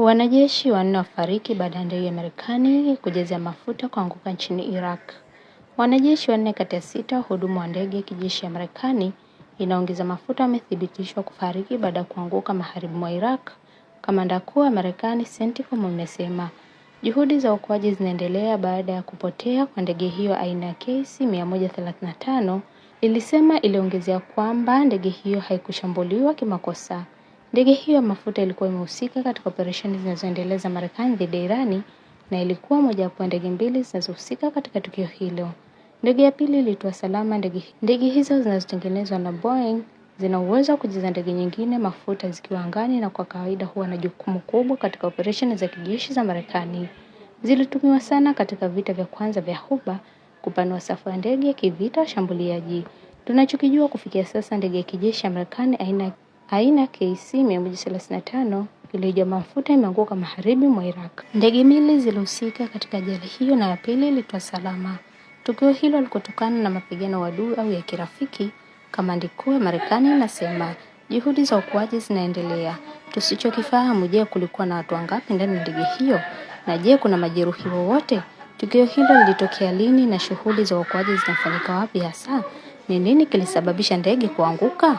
Wanajeshi wanne wafariki baada ya ndege ya Marekani kujazia mafuta kuanguka nchini Iraq. Wanajeshi wanne kati ya 6 wahudumu wa ndege ya kijeshi ya Marekani inaongeza mafuta wamethibitishwa kufariki baada ya kuanguka magharibi mwa Iraq. Kamanda mkuu wa Marekani CENTCOM amesema juhudi za uokoaji zinaendelea baada ya kupotea kwa ndege hiyo aina ya KC-135. Ilisema iliongezea kwamba ndege hiyo haikushambuliwa kimakosa. Ndege hiyo ya mafuta ilikuwa imehusika katika operesheni zinazoendelea za Marekani dhidi ya Irani na ilikuwa mojawapo ya ndege mbili zinazohusika katika tukio hilo. Ndege ya pili ilitua salama. Ndege hizo zinazotengenezwa na Boeing zina uwezo wa kujaza ndege nyingine mafuta zikiwa angani na kwa kawaida huwa na jukumu kubwa katika operesheni za kijeshi za Marekani. Zilitumiwa sana katika vita vya kwanza vya Ghuba kupanua safu ya ndege ya kivita washambuliaji. Tunachokijua kufikia sasa, ndege ya kijeshi ya Marekani aina KC-135 iliyojaa mafuta imeanguka magharibi mwa Iraq. Ndege mbili zilihusika katika ajali hiyo na ya pili ilitua salama. Tukio hilo lilikotokana na mapigano ya adui au ya kirafiki. Kamandi kuu ya Marekani inasema juhudi za uokoaji zinaendelea. Tusichokifahamu, je, kulikuwa na watu wangapi ndani ya ndege hiyo? Na je, kuna majeruhi wowote? Tukio hilo lilitokea lini na shughuli za uokoaji zinafanyika wapi hasa? Ni nini kilisababisha ndege kuanguka?